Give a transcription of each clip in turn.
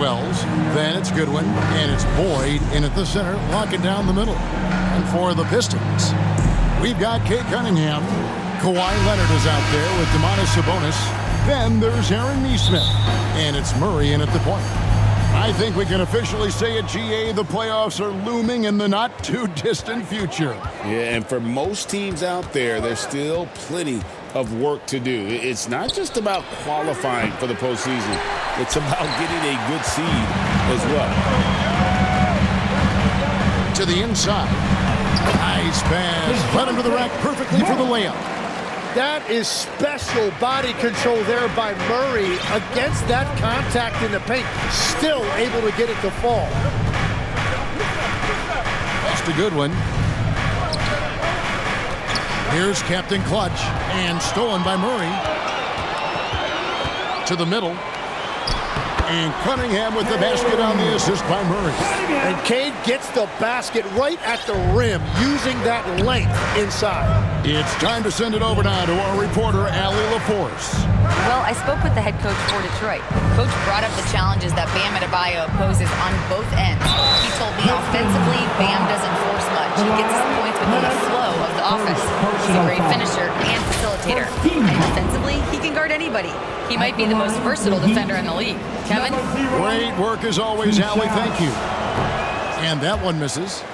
Wells, then it's Goodwin, and it's Boyd in at the center, locking down the middle. And for the Pistons, we've got Kate Cunningham. Kawhi Leonard is out there with Domantas Sabonis. Then there's Aaron Nesmith, and it's Murray in at the point. I think we can officially say at GA the playoffs are looming in the not-too-distant future. Yeah, and for most teams out there, there's still plenty of work to do. It's not just about qualifying for the postseason. It's about getting a good seed as well. To the inside. Nice pass. Led him to the rack perfectly for the layup. That is special body control there by Murray against that contact in the paint. Still able to get it to fall. That's a good one. Here's Captain Clutch, and stolen by Murray. To the middle. And Cunningham with the basket on the assist by Murray. And Cade gets the basket right at the rim, using that length inside. It's time to send it over now to our reporter, Allie LaForce. Well, I spoke with the head coach for Detroit. Coach brought up the challenges that Bam Adebayo poses on both ends. He told me offensively, Bam doesn't force much. He gets his points within the flow of the offense. He's a great finisher and facilitator. And defensively, he can guard anybody. He might be the most versatile defender in the league. Kevin? Great work as always, Allie. Thank you. And that one misses.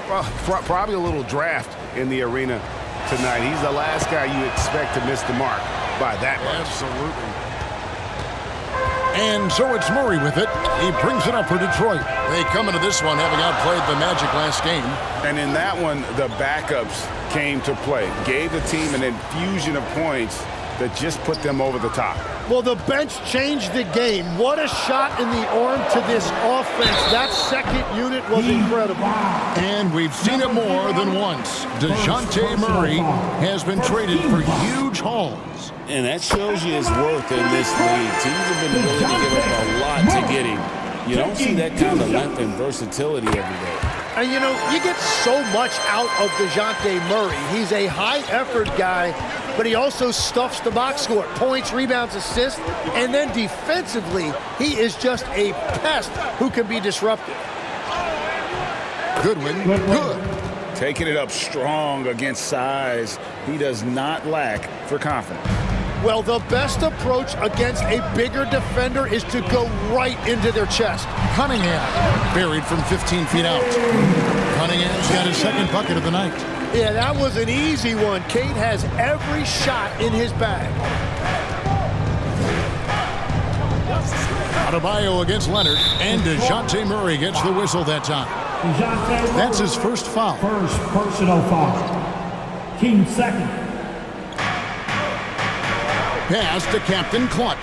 Well, probably a little draft in the arena tonight. He's the last guy you expect to miss the mark by that much. Absolutely. And so it's Murray with it. He brings it up for Detroit. They come into this one having outplayed the Magic last game. And in that one, the backups came to play. Gave the team an infusion of points that just put them over the top. Well, the bench changed the game. What a shot in the arm to this offense. That second unit was incredible. And we've seen it more than once. DeJounte Murray has been traded for huge hauls. And that shows you his worth in this league. Teams have been willing to give up a lot to get him. You don't see that kind of length and versatility every day. And, you know, you get so much out of DeJounte Murray. He's a high-effort guy, but he also stuffs the box score. Points, rebounds, assists, and then defensively, he is just a pest who can be disruptive. Goodwin, good. Taking it up strong against size. He does not lack for confidence. Well, the best approach against a bigger defender is to go right into their chest. Cunningham, buried from 15 feet out. Cunningham's got his second bucket of the night. Yeah, that was an easy one. Cade has every shot in his bag. Adebayo against Leonard, and DeJounte Murray gets the whistle that time. That's his first foul. First personal foul. Team second. Pass to Captain Clutch.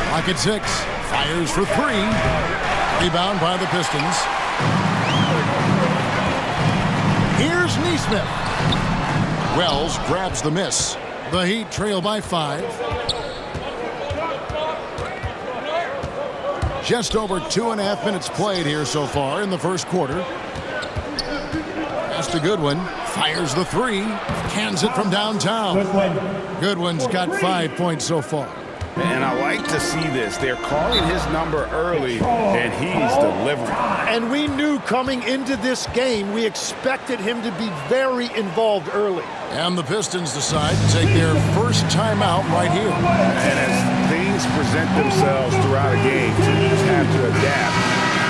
Clock at 6. Fires for 3. Rebound by the Pistons. Here's Nesmith. Wells grabs the miss. The Heat trail by 5. Just over 2.5 minutes played here so far in the first quarter. That's a good one. Fires the 3. Cans it from downtown. Goodwin's got 5 points so far. And I like to see this. They're calling his number early, and he's delivering. And we knew coming into this game, we expected him to be very involved early. And the Pistons decide to take their first timeout right here. And as things present themselves throughout a game, teams have to adapt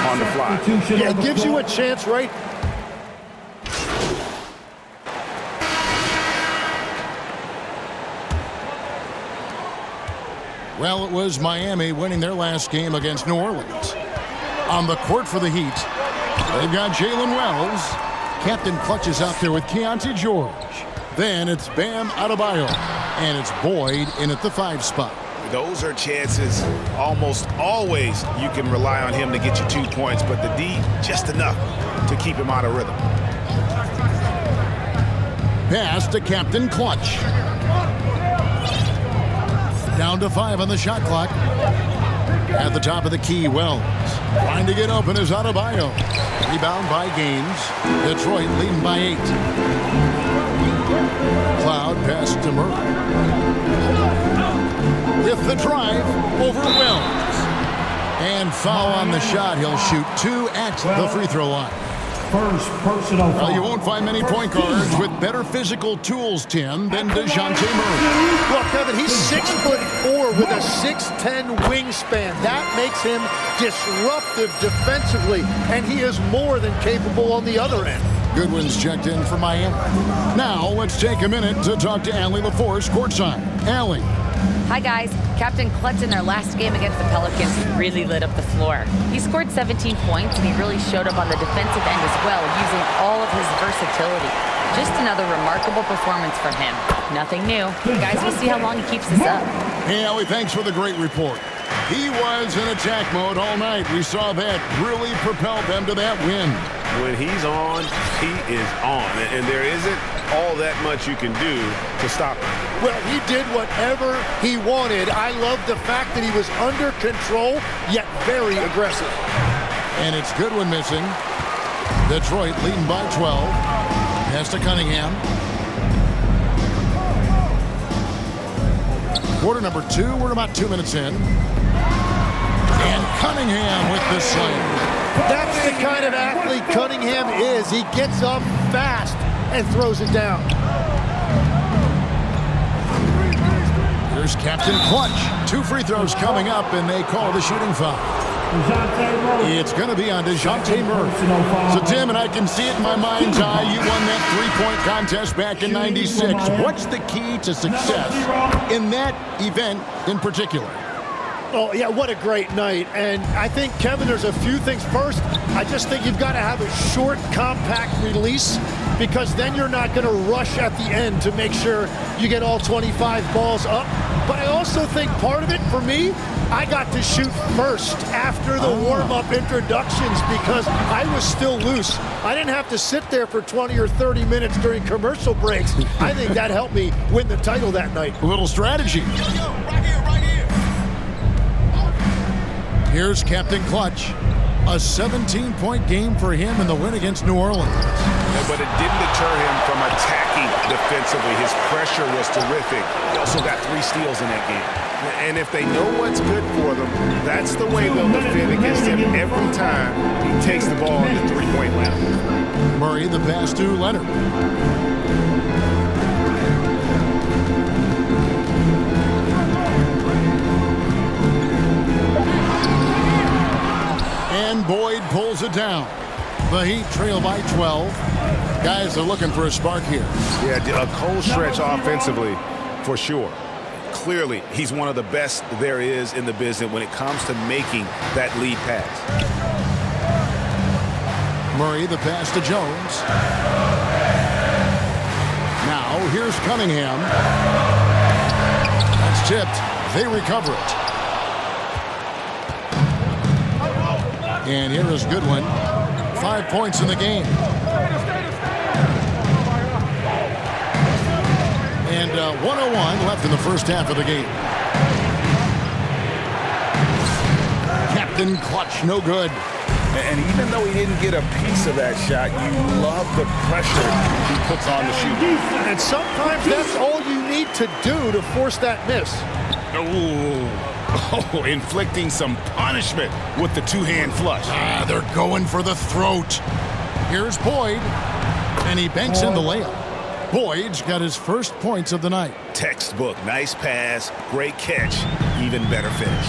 on the fly. Yeah, it gives you a chance, right? Well, it was Miami winning their last game against New Orleans. On the court for the Heat, they've got Jalen Wells. Captain Clutch is out there with Keontae George. Then it's Bam Adebayo, and it's Boyd in at the 5 spot. Those are chances almost always you can rely on him to get you 2 points, but the D, just enough to keep him out of rhythm. Pass to Captain Clutch. Down to 5 on the shot clock. At the top of the key, Wells. Trying to get open is Adebayo. Rebound by Gaines. Detroit leading by 8. Cloud pass to Murray. with the drive over Wells. And foul on the shot. He'll shoot 2 at the free throw line. First personal foul. Well, you won't find many point guards with better physical tools, Tim, than DeJounte Murray. Well, Kevin, he's 6'4" with a 6'10" wingspan. That makes him disruptive defensively, and he is more than capable on the other end. Goodwin's checked in for Miami. Now, let's take a minute to talk to Allie LaForce courtside. Allie. Hi, guys. Captain Klutz in their last game against the Pelicans really lit up the floor. He scored 17 points, and he really showed up on the defensive end as well, using all of his versatility. Just another remarkable performance from him. Nothing new. Guys, we'll see how long he keeps this up. Hey, Allie, thanks for the great report. He was in attack mode all night. We saw that really propelled them to that win. When he's on, he is on. And there isn't all that much you can do to stop him. Well, he did whatever he wanted. I love the fact that he was under control, yet very aggressive. And it's Goodwin missing. Detroit leading by 12. Pass to Cunningham. Quarter number 2. We're about 2 minutes in. And Cunningham with the slam. That's the kind of athlete Cunningham is. He gets up fast and throws it down. Here's Captain Clutch. 2 free throws coming up, and they call the shooting foul. It's going to be on DeJounte Murray. So, Tim, and I can see it in my mind's eye, you won that three-point contest back in '96. What's the key to success in that event in particular? Oh, yeah, what a great night. And I think, Kevin, there's a few things. First, I just think you've got to have a short, compact release, because then you're not going to rush at the end to make sure you get all 25 balls up. But I also think part of it, for me, I got to shoot first after the warm-up introductions because I was still loose. I didn't have to sit there for 20 or 30 minutes during commercial breaks. I think that helped me win the title that night. A little strategy. Here's Captain Clutch. A 17-point game for him in the win against New Orleans. Yeah, but it didn't deter him from attacking defensively. His pressure was terrific. He also got 3 steals in that game. And if they know what's good for them, that's the way they'll defend against him every time he takes the ball in the three-point line. Murray, the pass to Leonard. And Boyd pulls it down. The Heat trail by 12. Guys are looking for a spark here. Yeah, a cold stretch offensively for sure. Clearly, he's one of the best there is in the business when it comes to making that lead pass. Murray, the pass to Jones. Now, here's Cunningham. That's tipped. They recover it. And here is Goodwin. 5 points in the game. And 1:01 left in the first half of the game. Captain Clutch, no good. And even though he didn't get a piece of that shot, you love the pressure he puts on the shooter. And sometimes that's all you need to do to force that miss. Oh, inflicting some punishment with the two-hand flush. They're going for the throat. Here's Boyd, and he banks in the layup. Boyd's got his first points of the night. Textbook, nice pass, great catch, even better finish.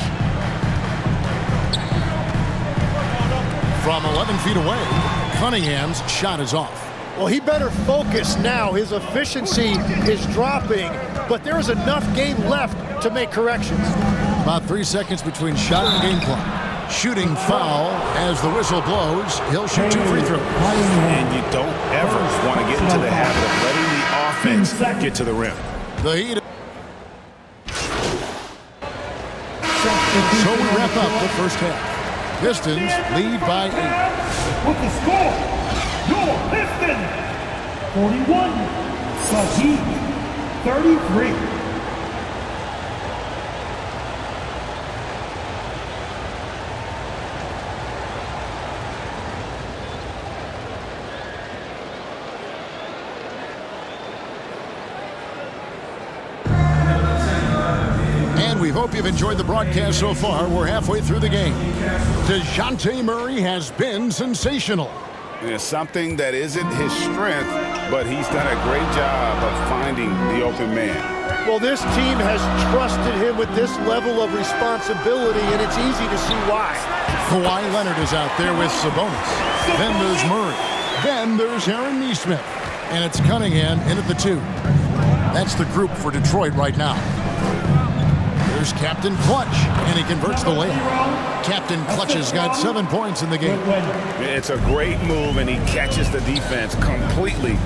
From 11 feet away, Cunningham's shot is off. Well, he better focus now. His efficiency is dropping, but there is enough game left to make corrections. About 3 seconds between shot and game clock. Shooting foul as the whistle blows. He'll shoot 2 free throws. And you don't ever want to get into the habit of letting the offense get to the rim. The Heat. So we wrap up the first half. Pistons lead by 8. With the score, your Pistons 41, the Heat 33. We hope you've enjoyed the broadcast so far. We're halfway through the game. DeJounte Murray has been sensational. It's something that isn't his strength, but he's done a great job of finding the open man. Well, this team has trusted him with this level of responsibility, and it's easy to see why. Kawhi Leonard is out there with Sabonis. Then there's Murray. Then there's Aaron Nesmith. And it's Cunningham in at the 2. That's the group for Detroit right now. There's Captain Clutch, and he converts the layup. Captain Clutch has got 7 points in the game. It's a great move, and he catches the defense completely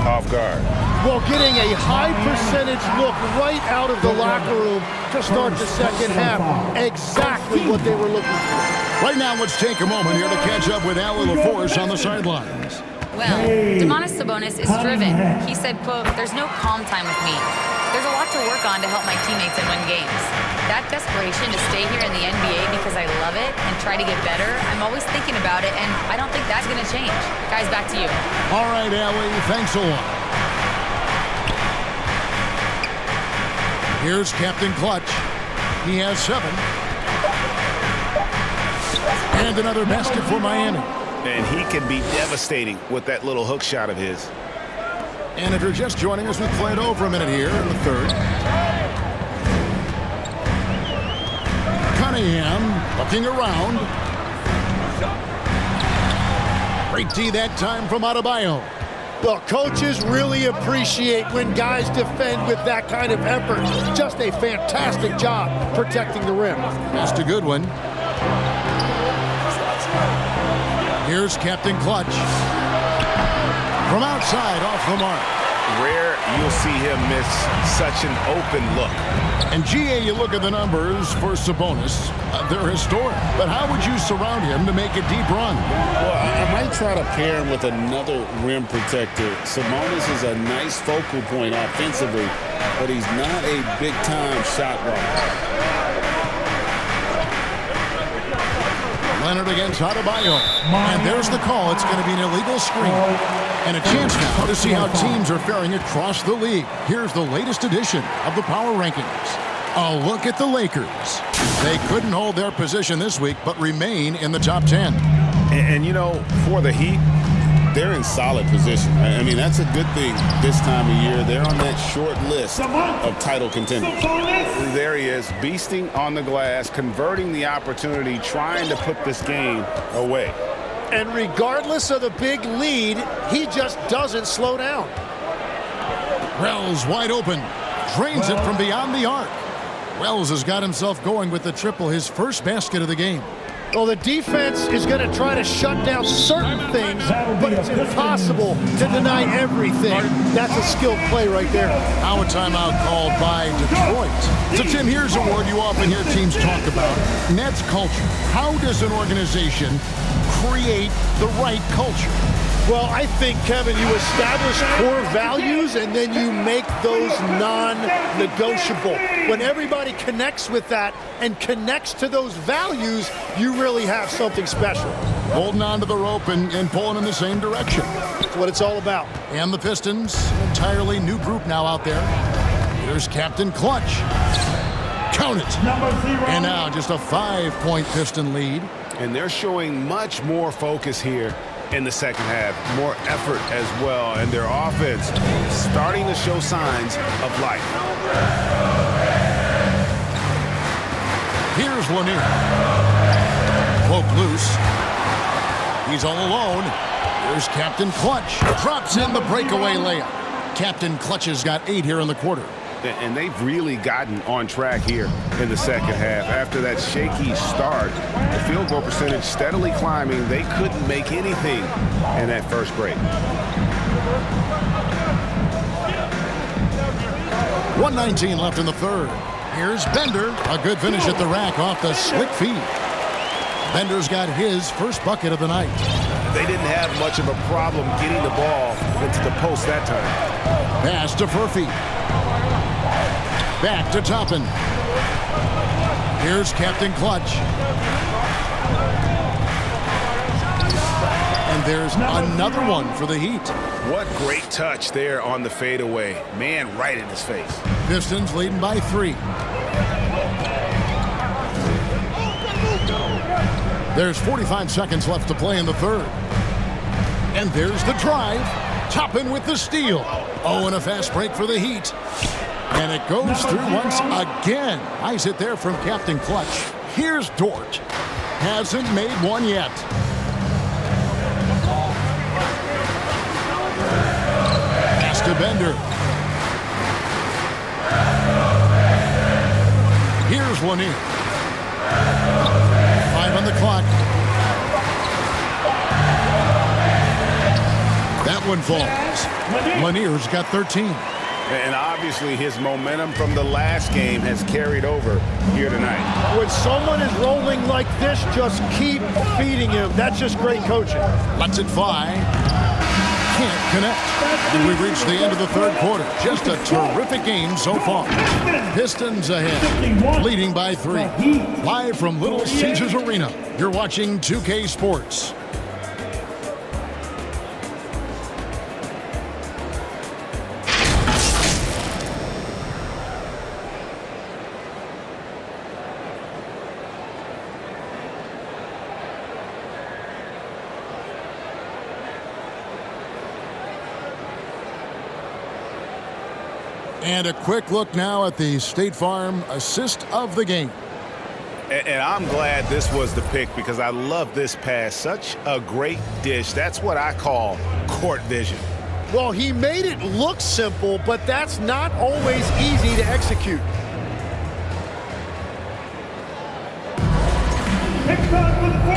off guard. Well, getting a high percentage look right out of the locker room to start the second half. Exactly what they were looking for. Right now, let's take a moment here to catch up with Allie LaForce on the sidelines. Well, Domantas Sabonis is driven. He said, quote, "There's no calm time with me. There's a lot to work on to help my teammates and win games. That desperation to stay here in the NBA because I love it and try to get better, I'm always thinking about it, and I don't think that's going to change." Guys, back to you. All right, Allie, thanks a lot. Here's Captain Clutch. He has 7. And another basket for Miami. And he can be devastating with that little hook shot of his. And if you're just joining us, we played over a minute here in the 3rd. Cunningham looking around. Great D that time from Adebayo. Well, coaches really appreciate when guys defend with that kind of effort. Just a fantastic job protecting the rim. Just a good one. Here's Captain Clutch. From outside, off the mark. Rare you'll see him miss such an open look. And GA, you look at the numbers for Sabonis. They're historic. But how would you surround him to make a deep run? Well, I might try to pair him with another rim protector. Sabonis is a nice focal point offensively, but he's not a big-time shot blocker. Leonard against Adebayo. And there's the call. It's going to be an illegal screen. And a chance now to see how teams are faring across the league. Here's the latest edition of the Power Rankings. A look at the Lakers. They couldn't hold their position this week, but remain in the top 10. And you know, for the Heat, they're in solid position. I mean, that's a good thing this time of year. They're on that short list of title contenders. There he is, beasting on the glass, converting the opportunity, trying to put this game away. And regardless of the big lead, he just doesn't slow down. Wells wide open. Drains it from beyond the arc. Wells has got himself going with the triple, his first basket of the game. Well, the defense is going to try to shut down certain things, but it's impossible to deny everything. That's a skilled play right there. Now a timeout called by Detroit. So, Tim, here's a word you often hear teams talk about. And that's culture. How does an organization create the right culture? Well, I think, Kevin, you establish core values and then you make those non-negotiable. When everybody connects with that and connects to those values, you really have something special. Holding on to the rope and pulling in the same direction. That's what it's all about. And the Pistons, entirely new group now out there. Here's Captain Clutch. Count it. And now just a 5-point Piston lead. And they're showing much more focus here in the second half. More effort as well. And their offense starting to show signs of life. Here's Lanier. Cloak loose. He's all alone. Here's Captain Clutch. Drops in the breakaway layup. Captain Clutch has got 8 here in the quarter. And they've really gotten on track here in the second half. After that shaky start, the field goal percentage steadily climbing. They couldn't make anything in that first break. 1:19 left in the 3rd. Here's Bender. A good finish at the rack off the slick feed. Bender's got his first bucket of the night. They didn't have much of a problem getting the ball into the post that time. Pass to Furphy. Back to Toppin. Here's Captain Clutch. And there's another one for the Heat. What great touch there on the fadeaway. Man, right in his face. Pistons leading by 3. There's 45 seconds left to play in the third. And there's the drive. Toppin with the steal. Oh, and a fast break for the Heat. And it goes through once again. Nice hit there from Captain Clutch. Here's Dort. Hasn't made one yet. Pass to Bender. Here's Lanier. 5 on the clock. That one falls. Lanier's got 13. And obviously his momentum from the last game has carried over here tonight. When someone is rolling like this, just keep feeding him. That's just great coaching. Lets it fly. Can't connect. And we reach the end of the third quarter. Just a terrific game so far. Pistons ahead, leading by 3. Live from Little Caesars Arena, you're watching 2K Sports. And a quick look now at the State Farm assist of the game. And I'm glad this was the pick because I love this pass. Such a great dish. That's what I call court vision. Well, he made it look simple, but that's not always easy to execute.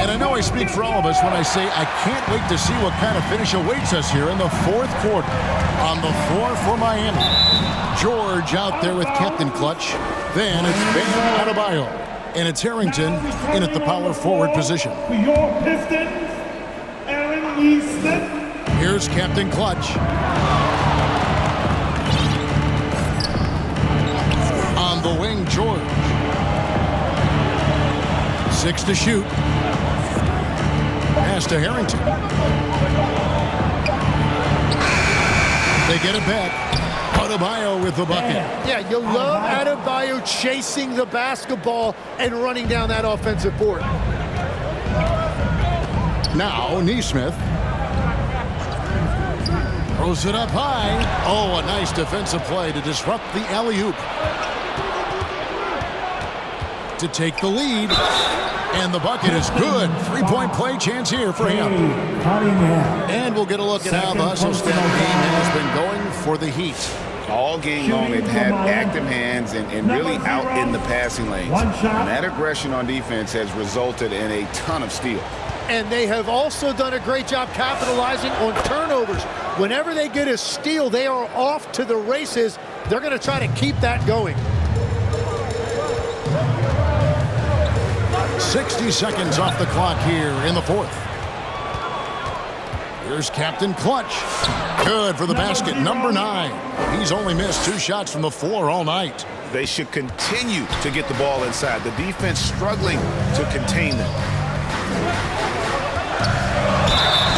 And I know I speak for all of us when I say I can't wait to see what kind of finish awaits us here in the fourth quarter. On the floor for Miami, George out there with Captain Clutch. Then it's Bam Adebayo. And it's Harrington in at the power forward position. For your Pistons, Aaron Neesmith. Here's Captain Clutch. On the wing, George. 6 to shoot. Pass to Harrington. They get it back. Adebayo with the bucket. Yeah, you love Adebayo chasing the basketball and running down that offensive board. Now, Neesmith. Throws it up high. Oh, a nice defensive play to disrupt the alley-oop. To take the lead. And the bucket is good. 3-point play chance here for him. And we'll get a look at how the hustle step game has been going for the Heat. All game long, they've had active hands and really out in the passing lanes. And that aggression on defense has resulted in a ton of steals. And they have also done a great job capitalizing on turnovers. Whenever they get a steal, they are off to the races. They're going to try to keep that going. 60 seconds off the clock here in the fourth. Here's Captain Clutch. Good for the basket, number 9. He's only missed 2 shots from the floor all night. They should continue to get the ball inside. The defense struggling to contain them.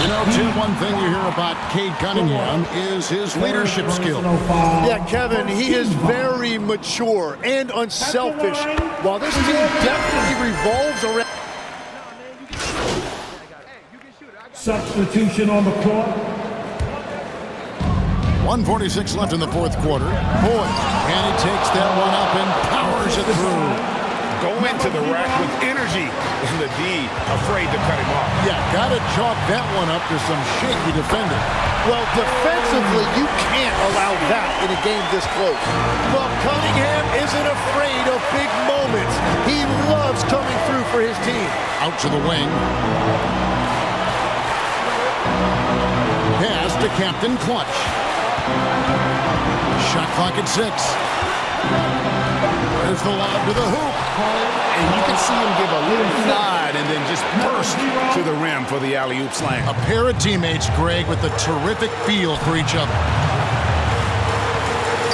You know, Tim, one thing you hear about Cade Cunningham is his leadership skill. Yeah, Kevin, he is very mature and unselfish. While this team definitely revolves around... Substitution on the court. 1:46 left in the fourth quarter. Boyd, and he takes that one up and powers it through. Go into the rack with energy, and the D afraid to cut him off. Yeah, got to chalk that one up to some shaky defending. Well, defensively, you can't allow that in a game this close. Well, Cunningham isn't afraid of big moments. He loves coming through for his team. Out to the wing. Pass to Captain Clutch. Shot clock at 6. There's the lob to the hoop. And you can see him give a little nod and then just burst to the rim for the alley-oop slam. A pair of teammates, Greg, with a terrific feel for each other.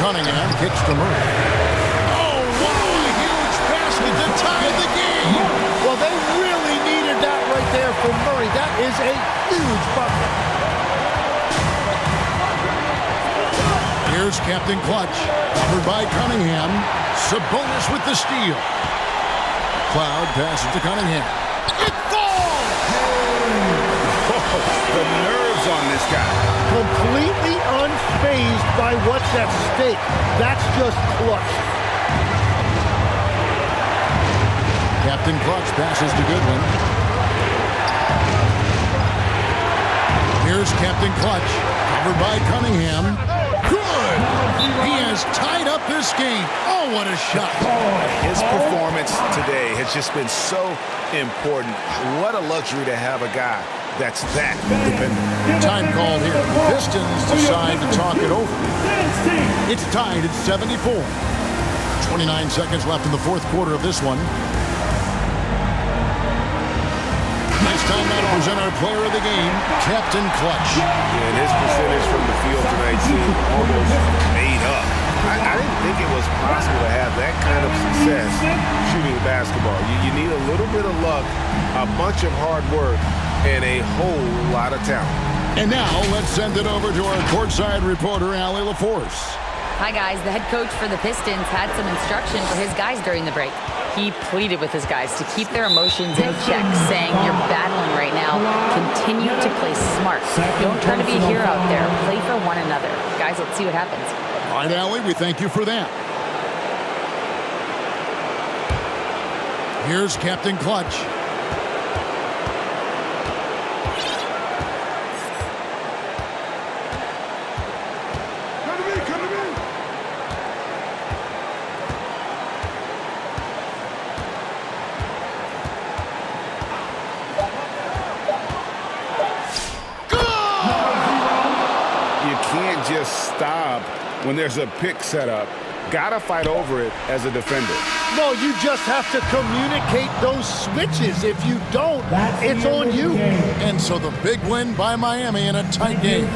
Cunningham kicks to Murray. Oh, wow, a huge basket to tie the game. Well, they really needed that right there from Murray. That is a huge bucket. Here's Captain Clutch, covered by Cunningham. Sabonis with the steal. Cloud passes to Cunningham. It falls! The nerves on this guy. Completely unfazed by what's at stake. That's just clutch. Captain Clutch passes to Goodwin. Here's Captain Clutch, covered by Cunningham. Good! He has tied up this game. Oh, what a shot. His performance today has just been so important. What a luxury to have a guy that's that dependent. Time called here. The Pistons decide to talk it over. It's tied at 74. 29 seconds left in the fourth quarter of this one. It's time now to present our player of the game, Captain Clutch. And his percentage from the field tonight seemed almost made up. I didn't think it was possible to have that kind of success shooting basketball. You need a little bit of luck, a bunch of hard work, and a whole lot of talent. And now let's send it over to our courtside reporter, Allie LaForce. Hi, guys. The head coach for the Pistons had some instruction for his guys during the break. He pleaded with his guys to keep their emotions in check, saying, you're battling right now. Continue to play smart. Don't try to be a hero out there. Play for one another. Guys, let's see what happens. All right, Allie, we thank you for that. Here's Captain Clutch. Stop when there's a pick set up. Gotta fight over it as a defender. No, you just have to communicate those switches. If you don't, it's on you. And so the big win by Miami in a tight game.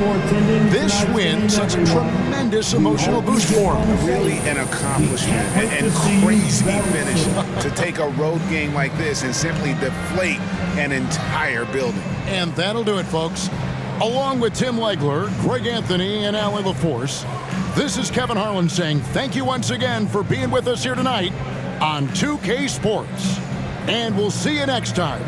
This win, such a tremendous emotional boost for them. Really an accomplishment and crazy finish to take a road game like this and simply deflate an entire building. And that'll do it, folks. Along with Tim Legler, Greg Anthony, and Allie LaForce, this is Kevin Harlan saying thank you once again for being with us here tonight on 2K Sports. And we'll see you next time.